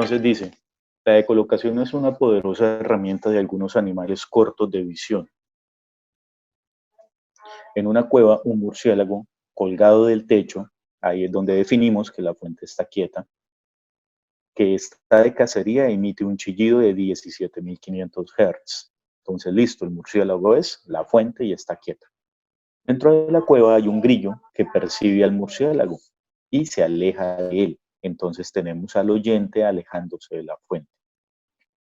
Entonces dice, la ecolocación es una poderosa herramienta de algunos animales cortos de visión. En una cueva, un murciélago colgado del techo, ahí es donde definimos que la fuente está quieta, que está de cacería, emite un chillido de 17.500 Hz. Entonces, listo, el murciélago es la fuente y está quieta. Dentro de la cueva hay un grillo que percibe al murciélago y se aleja de él. Entonces tenemos al oyente alejándose de la fuente.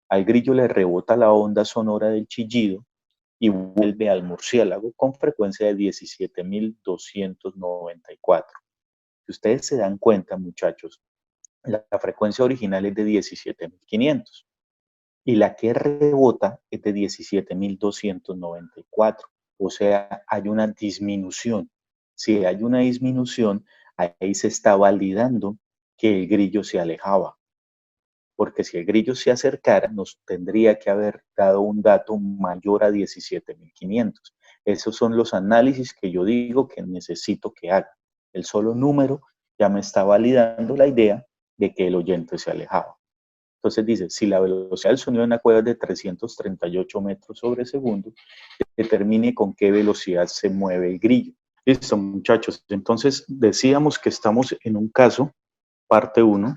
Al grillo le rebota la onda sonora del chillido y vuelve al murciélago con frecuencia de 17.294. Si ustedes se dan cuenta, muchachos, la frecuencia original es de 17.500 y la que rebota es de 17.294. O sea, hay una disminución. Si hay una disminución, ahí se está validando que el grillo se alejaba. Porque si el grillo se acercara, nos tendría que haber dado un dato mayor a 17.500. Esos son los análisis que yo digo que necesito que haga. El solo número ya me está validando la idea de que el oyente se alejaba. Entonces dice, si la velocidad del sonido en la cueva es de 338 metros sobre segundo, determine con qué velocidad se mueve el grillo. Listo, muchachos. Entonces decíamos que estamos en un caso, parte 1.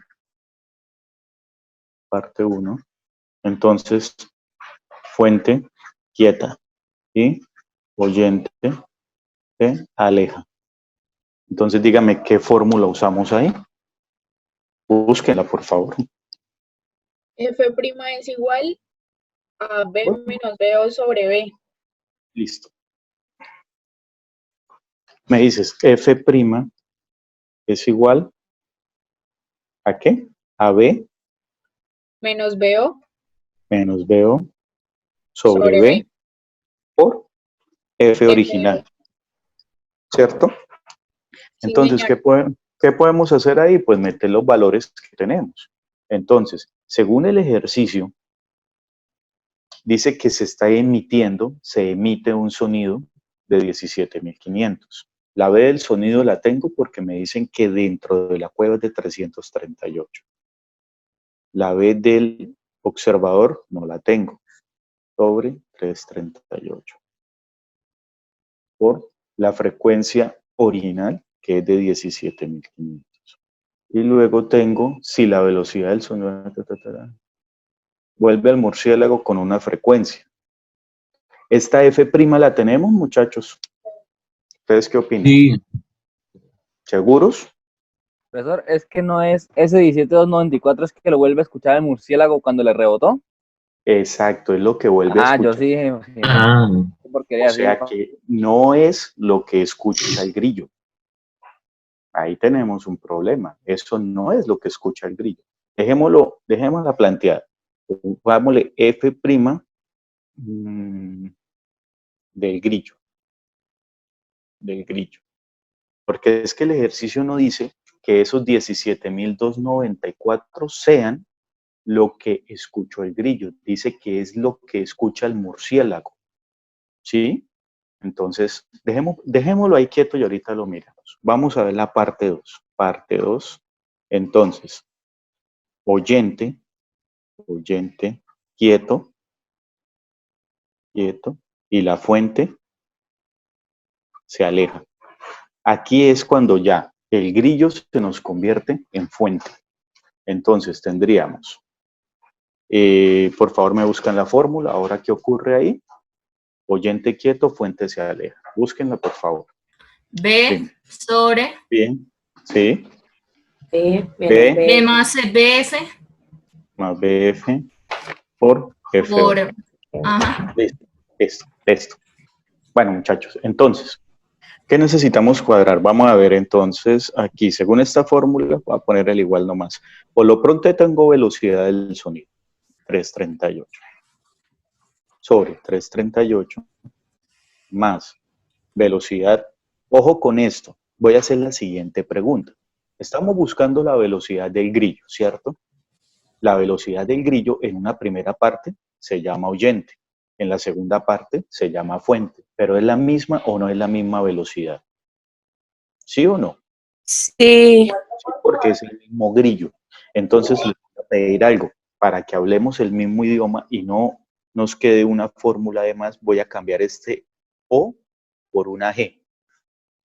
Entonces, fuente quieta y oyente se aleja. Entonces dígame qué fórmula usamos ahí. Búsquenla, por favor. F' es igual a B menos BO sobre B. Listo. Me dices, F' es igual ¿a qué? A B menos BO menos BO sobre B por F original, ¿cierto? Sí, Entonces, ¿qué podemos hacer ahí? Pues meter los valores que tenemos. Entonces, según el ejercicio, dice que se emite un sonido de 17.500. La B del sonido la tengo porque me dicen que dentro de la cueva es de 338. La B del observador no la tengo, sobre 338. Por la frecuencia original, que es de 17.500. Y luego tengo, si la velocidad del sonido vuelve al murciélago con una frecuencia. Esta F' la tenemos, muchachos. ¿Ustedes qué opinan? Sí. ¿Seguros? Profesor, es que no es ese 17294, es que lo vuelve a escuchar el murciélago cuando le rebotó. Exacto, es lo que vuelve a escuchar. Yo sí. O sea que no es lo que escucha el grillo. Ahí tenemos un problema. Eso no es lo que escucha el grillo. Dejémosla planteada. Pongámosle F' del grillo. Porque es que el ejercicio no dice que esos 17.294 sean lo que escuchó el grillo. Dice que es lo que escucha el murciélago. ¿Sí? Entonces, dejémoslo ahí quieto y ahorita lo miramos. Vamos a ver la parte 2. Parte 2. Entonces, oyente, quieto, y la fuente se aleja. Aquí es cuando ya el grillo se nos convierte en fuente. Entonces tendríamos, por favor me buscan la fórmula, ahora ¿qué ocurre ahí? Oyente quieto, fuente se aleja. Búsquenla, por favor. B Bien. sobre Bien, sí. B más BF más BF por F. por... Ajá. Listo. Bueno, muchachos, entonces, ¿qué necesitamos cuadrar? Vamos a ver entonces aquí, según esta fórmula, voy a poner el igual nomás. Por lo pronto tengo velocidad del sonido, 338. Sobre 338 más velocidad. Ojo con esto, voy a hacer la siguiente pregunta. Estamos buscando la velocidad del grillo, ¿cierto? La velocidad del grillo en una primera parte se llama oyente, en la segunda parte se llama fuente, pero ¿es la misma o no es la misma velocidad? ¿Sí o no? Sí. Porque es el mismo grillo. Entonces, les voy a pedir algo. Para que hablemos el mismo idioma y no nos quede una fórmula de más, voy a cambiar este O por una G.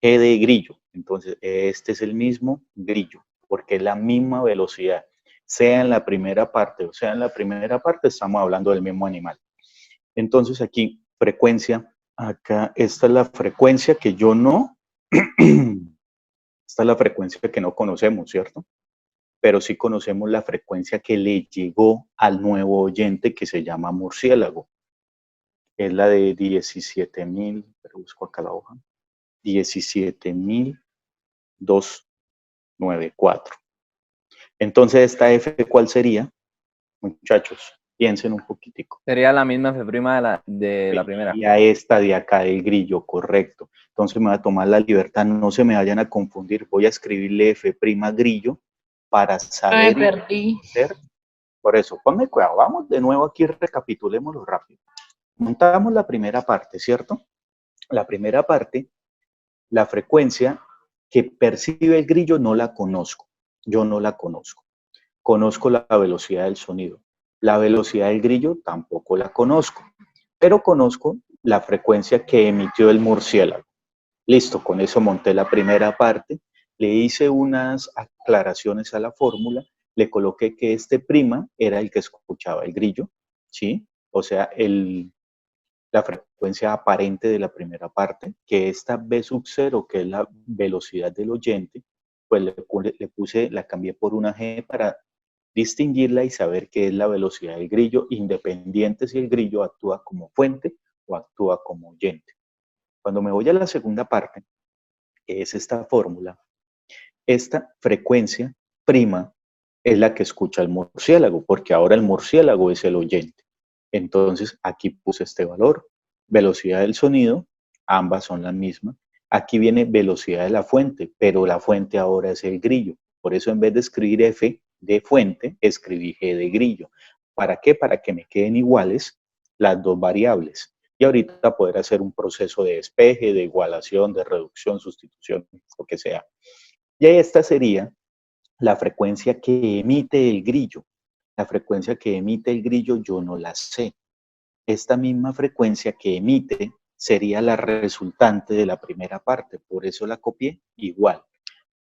G de grillo. Entonces, este es el mismo grillo, porque es la misma velocidad. Sea en la primera parte o sea en la primera parte, estamos hablando del mismo animal. Entonces, aquí, frecuencia. Acá, esta es la frecuencia que yo no... esta es la frecuencia que no conocemos, ¿cierto? Pero sí conocemos la frecuencia que le llegó al nuevo oyente que se llama murciélago. Es la de 17.000, pero busco acá la hoja, 17.294. Entonces, esta F, ¿cuál sería? Muchachos, piensen un poquitico. Sería la misma F' de la primera. Y a esta de acá del grillo, correcto. Entonces me voy a tomar la libertad, no se me vayan a confundir. Voy a escribirle F' grillo para saber. Me perdí. Por eso, ponme cuidado. Vamos de nuevo aquí, recapitulémoslo rápido. Montamos la primera parte, ¿cierto? La primera parte, la frecuencia que percibe el grillo no la conozco. Yo no la conozco. Conozco la velocidad del sonido. La velocidad del grillo tampoco la conozco. Pero conozco la frecuencia que emitió el murciélago. Listo, con eso monté la primera parte. Le hice unas aclaraciones a la fórmula. Le coloqué que este prima era el que escuchaba el grillo, ¿sí? O sea, la frecuencia aparente de la primera parte, que esta B sub 0, que es la velocidad del oyente, pues le puse, la cambié por una G para distinguirla y saber qué es la velocidad del grillo, independiente si el grillo actúa como fuente o actúa como oyente. Cuando me voy a la segunda parte, que es esta fórmula, esta frecuencia prima es la que escucha el murciélago, porque ahora el murciélago es el oyente. Entonces, aquí puse este valor, velocidad del sonido, ambas son las mismas. Aquí viene velocidad de la fuente, pero la fuente ahora es el grillo. Por eso en vez de escribir F de fuente, escribí G de grillo. ¿Para qué? Para que me queden iguales las dos variables. Y ahorita poder hacer un proceso de despeje, de igualación, de reducción, sustitución, lo que sea. Y esta sería la frecuencia que emite el grillo. La frecuencia que emite el grillo yo no la sé. Esta misma frecuencia que emite sería la resultante de la primera parte, por eso la copié igual.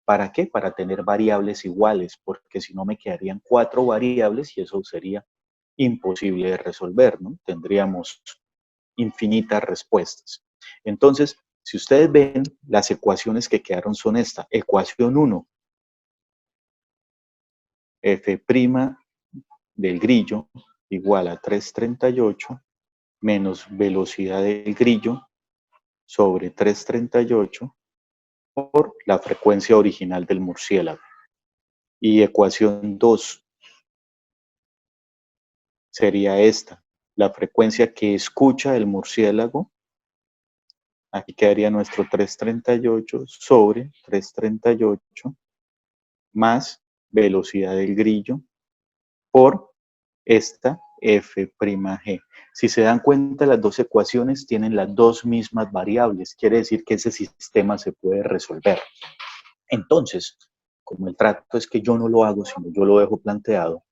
¿Para qué? Para tener variables iguales, porque si no me quedarían 4 variables y eso sería imposible de resolver, ¿no? Tendríamos infinitas respuestas. Entonces, si ustedes ven, las ecuaciones que quedaron son esta. Ecuación 1, F' del grillo igual a 338 menos velocidad del grillo sobre 338 por la frecuencia original del murciélago. Y ecuación 2 sería esta, la frecuencia que escucha el murciélago. Aquí quedaría nuestro 338 sobre 338 más velocidad del grillo por esta F''. Si se dan cuenta, las dos ecuaciones tienen las dos mismas variables. Quiere decir que ese sistema se puede resolver. Entonces, como el trato es que yo no lo hago, sino yo lo dejo planteado,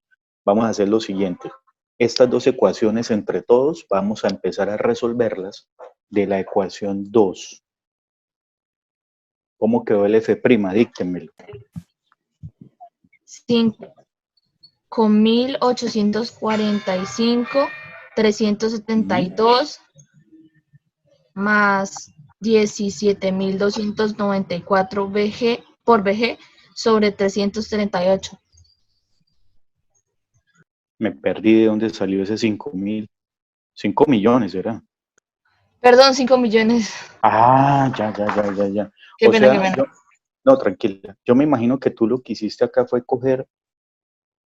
vamos a hacer lo siguiente. Estas dos ecuaciones entre todos vamos a empezar a resolverlas de la ecuación 2. ¿Cómo quedó el F'? Díctemelo. 5.845, 372 más 17.294 VG por VG sobre 338. Me perdí de dónde salió ese 5.000. 5 millones, ¿verdad? Perdón, 5 millones. Ah, ya. Qué pena, qué pena. No, tranquila. Yo me imagino que tú lo que hiciste acá fue coger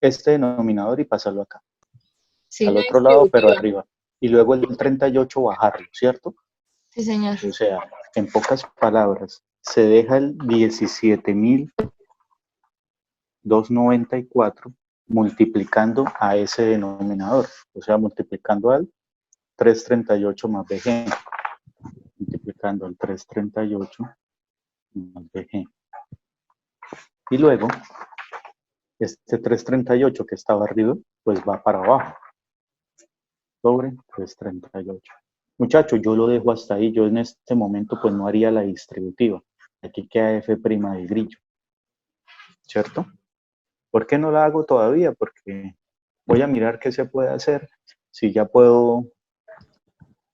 este denominador y pasarlo acá. Sí, al otro lado, pero arriba. Y luego el 38 bajarlo, ¿cierto? Sí, señor. O sea, en pocas palabras, se deja el 17.294 multiplicando a ese denominador. O sea, multiplicando al 338 más BG. Multiplicando al 338 más BG. Y luego Este 338 que estaba arriba, pues va para abajo. Sobre 338. Muchachos, yo lo dejo hasta ahí. Yo en este momento pues no haría la distributiva. Aquí queda f' del grillo. ¿Cierto? ¿Por qué no la hago todavía? Porque voy a mirar qué se puede hacer. Si ya puedo,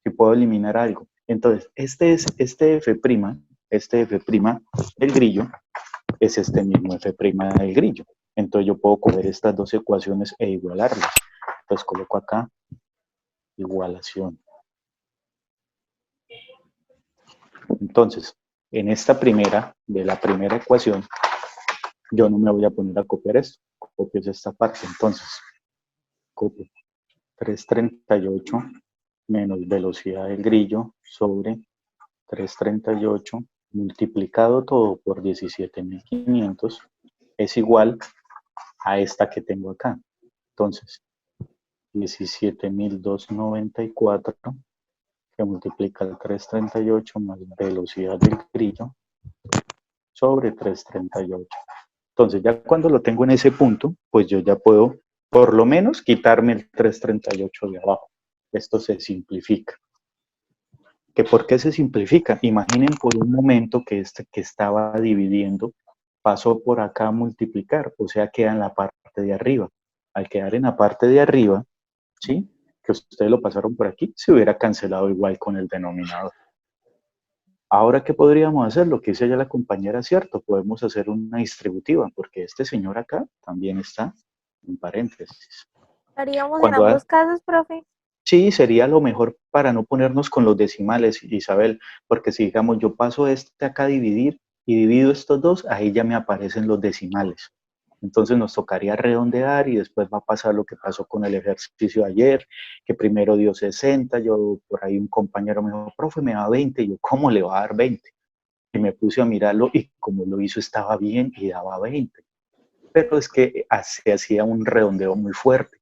si puedo eliminar algo. Entonces, este f', del grillo, es este mismo f' del grillo. Entonces yo puedo coger estas dos ecuaciones e igualarlas. Entonces coloco acá igualación. Entonces, en esta primera, de la primera ecuación, yo no me voy a poner a copiar esto. Copio esta parte. Entonces, copio 338 menos velocidad del grillo sobre 338 multiplicado todo por 17.500 es igual a esta que tengo acá. Entonces, 17.294 que multiplica el 338 más velocidad del grillo sobre 338. Entonces, ya cuando lo tengo en ese punto, pues yo ya puedo, por lo menos, quitarme el 338 de abajo. Esto se simplifica. ¿Que por qué se simplifica? Imaginen por un momento que este que estaba dividiendo pasó por acá a multiplicar, o sea, queda en la parte de arriba. Al quedar en la parte de arriba, ¿sí? Que ustedes lo pasaron por aquí, se hubiera cancelado igual con el denominador. Ahora, ¿qué podríamos hacer? Lo que dice ya la compañera, cierto, podemos hacer una distributiva, porque este señor acá también está en paréntesis. ¿Haríamos en ambos casos, profe? Sí, sería lo mejor para no ponernos con los decimales, Isabel, porque si digamos yo paso este acá a dividir y divido estos dos, ahí ya me aparecen los decimales. Entonces nos tocaría redondear y después va a pasar lo que pasó con el ejercicio de ayer, que primero dio 60, yo por ahí un compañero me dijo, profe, me da 20, y yo, ¿cómo le va a dar 20? Y me puse a mirarlo y como lo hizo estaba bien y daba 20. Pero es que se hacía un redondeo muy fuerte.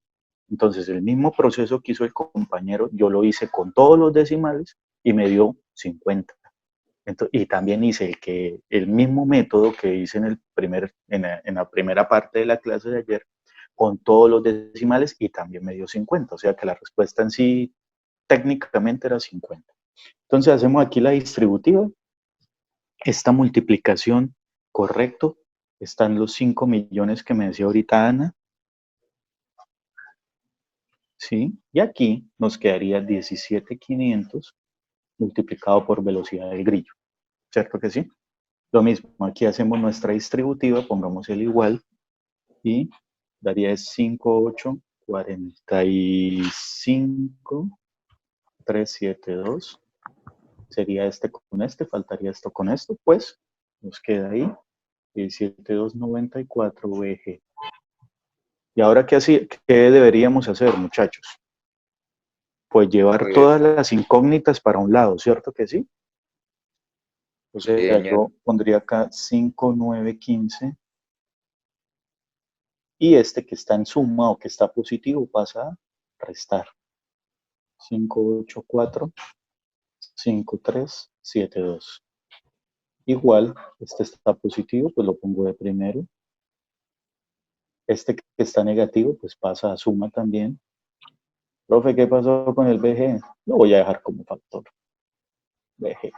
Entonces el mismo proceso que hizo el compañero, yo lo hice con todos los decimales y me dio 50. Entonces, y también hice el mismo método que hice en la primera parte de la clase de ayer, con todos los decimales y también me dio 50. O sea que la respuesta en sí técnicamente era 50. Entonces hacemos aquí la distributiva. Esta multiplicación, correcto, están los 5 millones que me decía ahorita Ana. ¿Sí? Y aquí nos quedaría 17.500 multiplicado por velocidad del grillo. ¿Cierto que sí? Lo mismo, aquí hacemos nuestra distributiva, pongamos el igual y daría 5,845,372. Sería este con este, faltaría esto con esto, pues nos queda ahí 17,294 VG. ¿Y ahora qué deberíamos hacer, muchachos? Pues llevar todas las incógnitas para un lado, ¿cierto que sí? O sea, yo pondría acá 5,915 y este que está en suma o que está positivo pasa a restar. 584, 5372. Igual, este está positivo, pues lo pongo de primero. Este que está negativo, pues pasa a suma también. Profe, ¿qué pasó con el BG? Lo voy a dejar como factor. BG.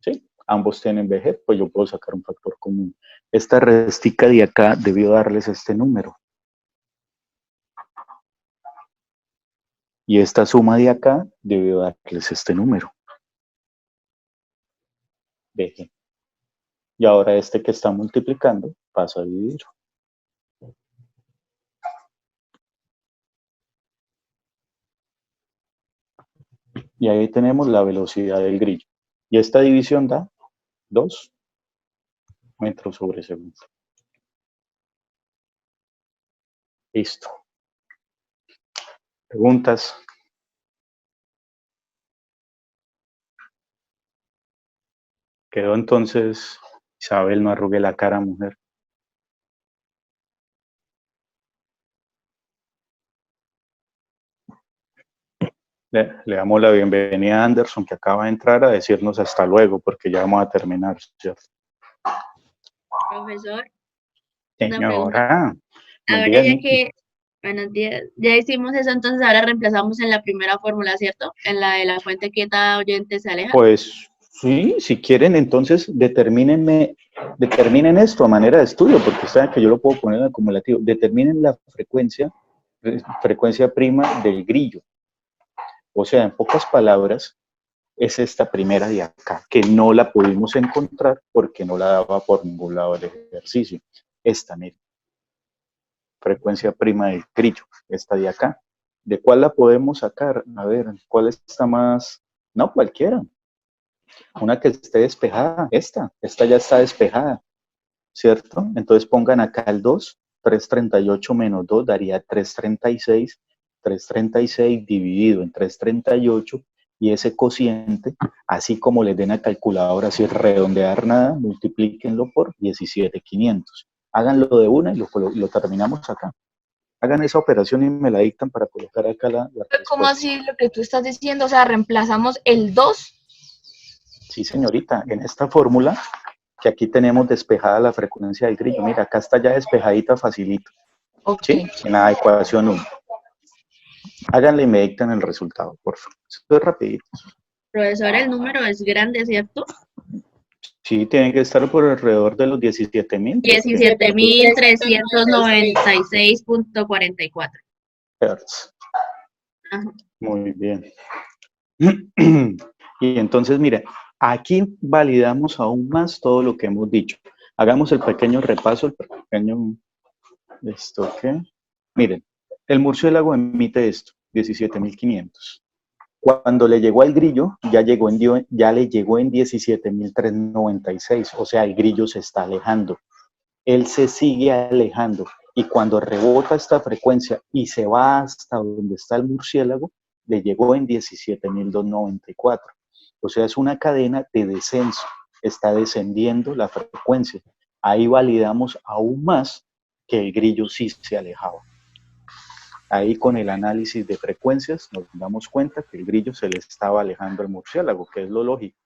¿Sí? Ambos tienen BG, pues yo puedo sacar un factor común. Esta restica de acá debió darles este número. Y esta suma de acá debió darles este número. BG. Y ahora este que está multiplicando pasa a dividir. Y ahí tenemos la velocidad del grillo. Y esta división da 2 metros sobre segundo. Listo. ¿Preguntas? Quedó entonces, Isabel, no arrugue la cara, mujer. Le damos la bienvenida a Anderson, que acaba de entrar, a decirnos hasta luego, porque ya vamos a terminar, ¿cierto? Profesor, Señora, Muy Ahora ya bien. que, buenos días, ya hicimos eso, entonces ahora reemplazamos en la primera fórmula, ¿cierto? En la de la fuente quieta oyente se aleja. Pues sí, si quieren, entonces determinen esto a manera de estudio, porque saben que yo lo puedo poner en acumulativo. Determinen la frecuencia prima del grillo. O sea, en pocas palabras, es esta primera de acá, que no la pudimos encontrar porque no la daba por ningún lado el ejercicio. Esta, miren, frecuencia prima del grillo, esta de acá. ¿De cuál la podemos sacar? A ver, ¿cuál está más? No, cualquiera. Una que esté despejada, esta ya está despejada, ¿cierto? Entonces pongan acá el 2, 338 menos 2 daría 336, 336 dividido en 338, y ese cociente, así como les den a calculadora sin redondear nada, multiplíquenlo por 17,500. Háganlo de una y lo terminamos acá. Hagan esa operación y me la dictan para colocar acá la ¿Cómo respuesta. así lo que tú estás diciendo? O sea, reemplazamos el 2. Sí, señorita, en esta fórmula, que aquí tenemos despejada la frecuencia del grillo. Mira, acá está ya despejadita facilito. Ok. ¿Sí? En la ecuación 1. Háganle y me dictan el resultado, por favor. Esto es rapidito. Profesor, el número es grande, ¿cierto? Sí, tienen que estar por alrededor de los 17,000. 17.396.44. Hertz. Ajá. Muy bien. Y entonces, mire, aquí validamos aún más todo lo que hemos dicho. Hagamos el pequeño repaso, ¿esto qué? Miren, el murciélago emite esto, 17,500. Cuando le llegó al grillo, ya le llegó en 17,396, o sea, el grillo se está alejando. Él se sigue alejando, y cuando rebota esta frecuencia y se va hasta donde está el murciélago, le llegó en 17,294. O sea, es una cadena de descenso, está descendiendo la frecuencia. Ahí validamos aún más que el grillo sí se alejaba. Ahí con el análisis de frecuencias nos damos cuenta que el grillo se le estaba alejando al murciélago, que es lo lógico.